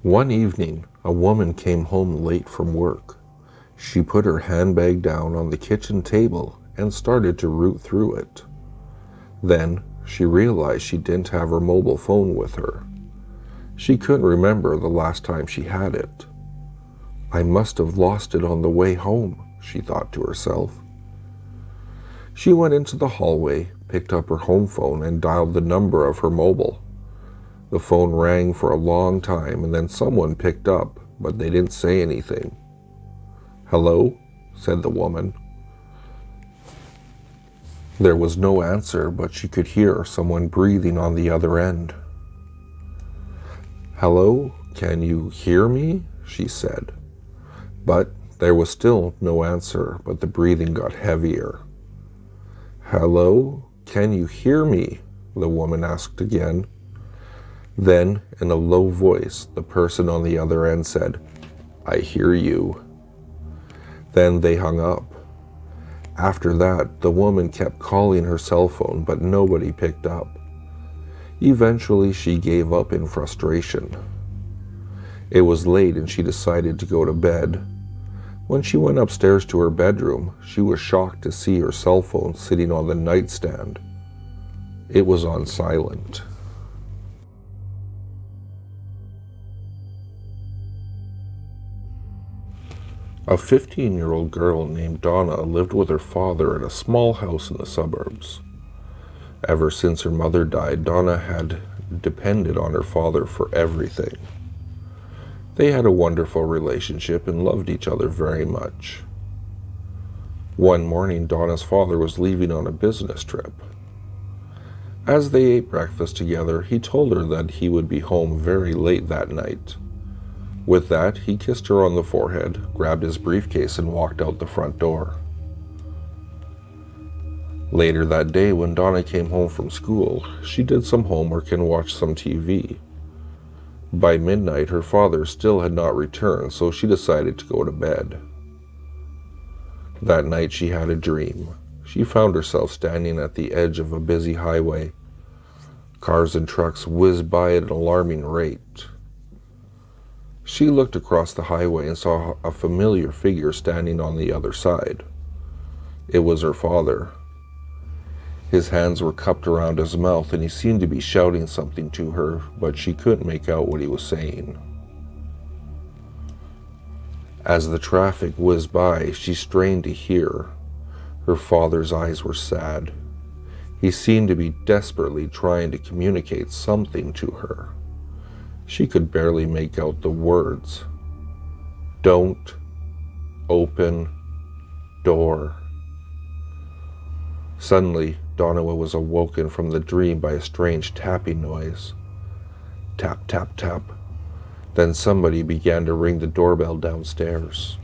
One evening, a woman came home late from work. She put her handbag down on the kitchen table and started to root through it. Then, she realized she didn't have her mobile phone with her. She couldn't remember the last time she had it. I must have lost it on the way home, she thought to herself. She went into the hallway, picked up her home phone, and dialed the number of her mobile. The phone rang for a long time, and then someone picked up, but they didn't say anything. "Hello?" said the woman. There was no answer, but she could hear someone breathing on the other end. "Hello? Can you hear me?" she said. But there was still no answer, but the breathing got heavier. "Hello? Can you hear me?" the woman asked again. Then, in a low voice, the person on the other end said, "I hear you." Then they hung up. After that, the woman kept calling her cell phone, but nobody picked up. Eventually, she gave up in frustration. It was late and she decided to go to bed. When she went upstairs to her bedroom, she was shocked to see her cell phone sitting on the nightstand. It was on silent. A 15-year-old girl named Donna lived with her father in a small house in the suburbs. Ever since her mother died, Donna had depended on her father for everything. They had a wonderful relationship and loved each other very much. One morning, Donna's father was leaving on a business trip. As they ate breakfast together, he told her that he would be home very late that night. With that, he kissed her on the forehead, grabbed his briefcase, and walked out the front door. Later that day, when Donna came home from school, she did some homework and watched some TV. By midnight, her father still had not returned, so she decided to go to bed. That night, she had a dream. She found herself standing at the edge of a busy highway. Cars and trucks whizzed by at an alarming rate. She looked across the highway and saw a familiar figure standing on the other side. It was her father. His hands were cupped around his mouth and he seemed to be shouting something to her, but she couldn't make out what he was saying. As the traffic whizzed by, she strained to hear. Her father's eyes were sad. He seemed to be desperately trying to communicate something to her. She could barely make out the words. "Don't open door." Suddenly, Donna was awoken from the dream by a strange tapping noise. Tap, tap, tap. Then somebody began to ring the doorbell downstairs.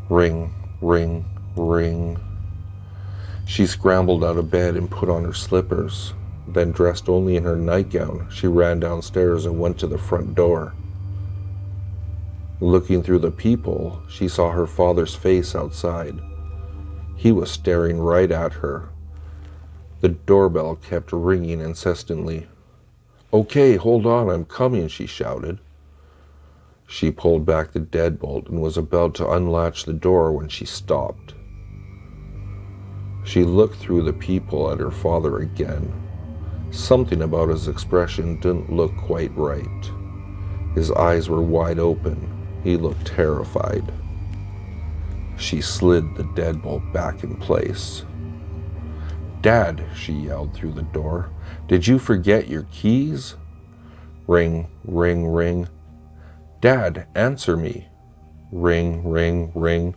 Ring, ring, ring. She scrambled out of bed and put on her slippers. Then, dressed only in her nightgown, she ran downstairs and went to the front door. Looking through the peephole, she saw her father's face outside. He was staring right at her. The doorbell kept ringing insistently. "Okay, hold on, I'm coming," she shouted. She pulled back the deadbolt and was about to unlatch the door when she stopped. She looked through the peephole at her father again. Something about his expression didn't look quite right. His eyes were wide open. He looked terrified. She slid the deadbolt back in place. "Dad," she yelled through the door, "did you forget your keys?" Ring, ring, ring. "Dad, answer me." Ring, ring, ring.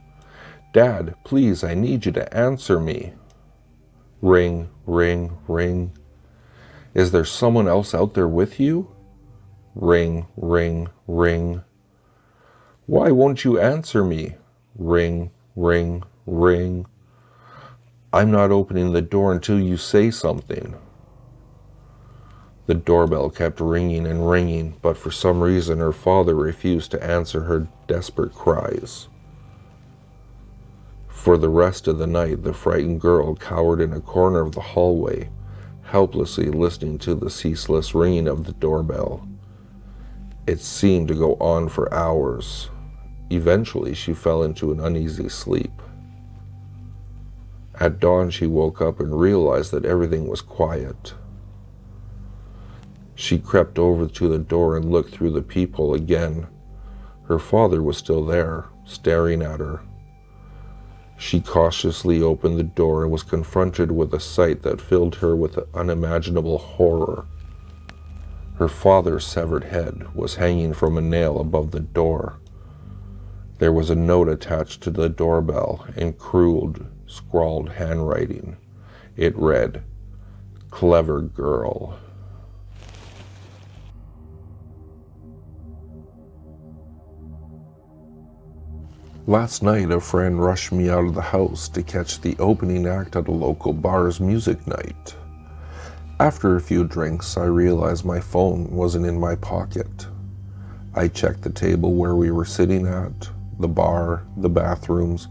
"Dad, please, I need you to answer me." Ring, ring, ring. "Is there someone else out there with you?" Ring, ring, ring. "Why won't you answer me?" Ring, ring, ring. "I'm not opening the door until you say something." The doorbell kept ringing and ringing, but for some reason her father refused to answer her desperate cries. For the rest of the night, the frightened girl cowered in a corner of the hallway, helplessly listening to the ceaseless ringing of the doorbell. It seemed to go on for hours. Eventually, she fell into an uneasy sleep. At dawn, she woke up and realized that everything was quiet. She crept over to the door and looked through the peephole again. Her father was still there, staring at her. She cautiously opened the door and was confronted with a sight that filled her with unimaginable horror. Her father's severed head was hanging from a nail above the door. There was a note attached to the doorbell in crude, scrawled handwriting. It read, "Clever girl." Last night, a friend rushed me out of the house to catch the opening act at a local bar's music night. After a few drinks, I realized my phone wasn't in my pocket. I checked the table where we were sitting at, the bar, the bathrooms,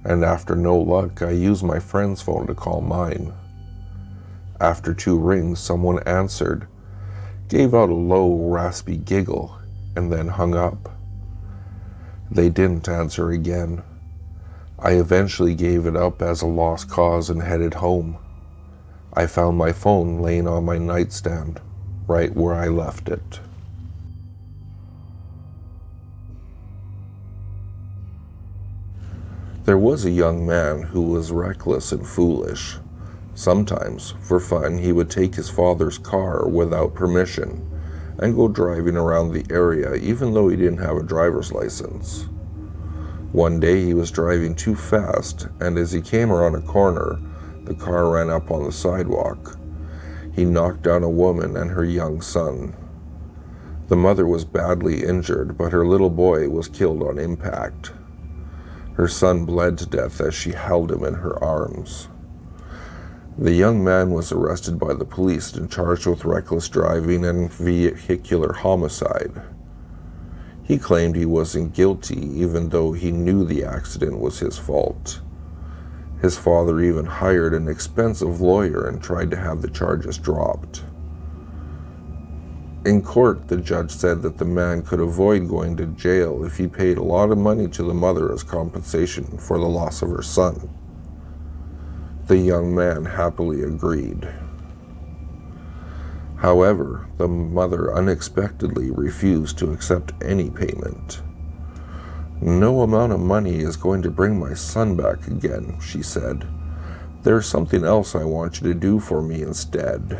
and after no luck, I used my friend's phone to call mine. After 2 rings, someone answered, gave out a low, raspy giggle, and then hung up. They didn't answer again. I eventually gave it up as a lost cause and headed home. I found my phone laying on my nightstand, right where I left it. There was a young man who was reckless and foolish. Sometimes, for fun, he would take his father's car without permission and go driving around the area even though he didn't have a driver's license. One day he was driving too fast, and as he came around a corner, the car ran up on the sidewalk. He knocked down a woman and her young son. The mother was badly injured, but her little boy was killed on impact. Her son bled to death as she held him in her arms. The young man was arrested by the police and charged with reckless driving and vehicular homicide. He claimed he wasn't guilty even though he knew the accident was his fault. His father even hired an expensive lawyer and tried to have the charges dropped. In court, the judge said that the man could avoid going to jail if he paid a lot of money to the mother as compensation for the loss of her son. The young man happily agreed. However, the mother unexpectedly refused to accept any payment. "No amount of money is going to bring my son back again," she said. "There's something else I want you to do for me instead."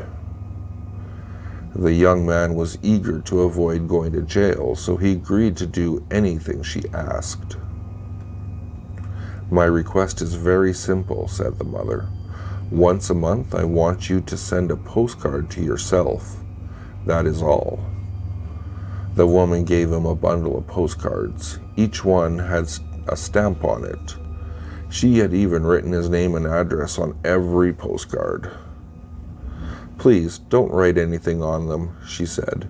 The young man was eager to avoid going to jail, so he agreed to do anything she asked. "My request is very simple," said the mother. "Once a month, I want you to send a postcard to yourself. That is all." The woman gave him a bundle of postcards. Each one had a stamp on it. She had even written his name and address on every postcard. "Please, don't write anything on them," she said.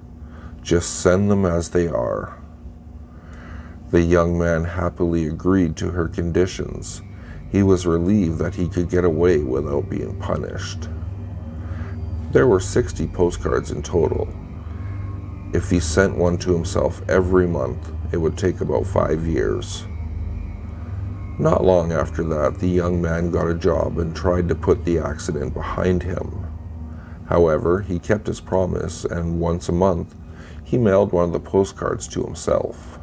"Just send them as they are." The young man happily agreed to her conditions. He was relieved that he could get away without being punished. There were 60 postcards in total. If he sent one to himself every month, it would take about 5 years. Not long after that, the young man got a job and tried to put the accident behind him. However, he kept his promise, and once a month, he mailed one of the postcards to himself.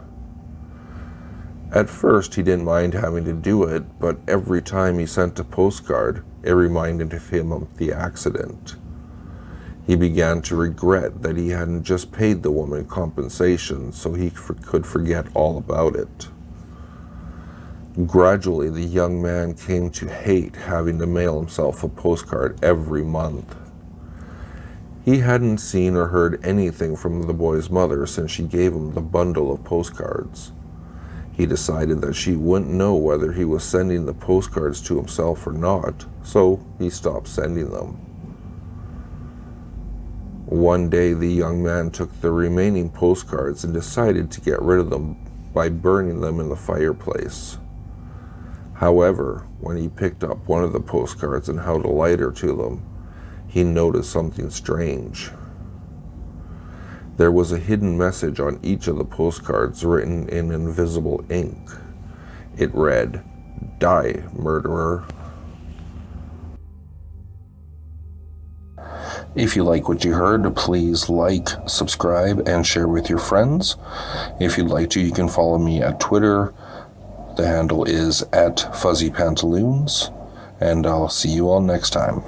At first, he didn't mind having to do it, but every time he sent a postcard, it reminded him of the accident. He began to regret that he hadn't just paid the woman compensation so he could forget all about it. Gradually, the young man came to hate having to mail himself a postcard every month. He hadn't seen or heard anything from the boy's mother since she gave him the bundle of postcards. He decided that she wouldn't know whether he was sending the postcards to himself or not, so he stopped sending them. One day, the young man took the remaining postcards and decided to get rid of them by burning them in the fireplace. However, when he picked up one of the postcards and held a lighter to them, he noticed something strange. There was a hidden message on each of the postcards written in invisible ink. It read, "Die, murderer." If you like what you heard, please like, subscribe, and share with your friends. If you'd like to, you can follow me at Twitter. The handle is @FuzzyPantaloons, and I'll see you all next time.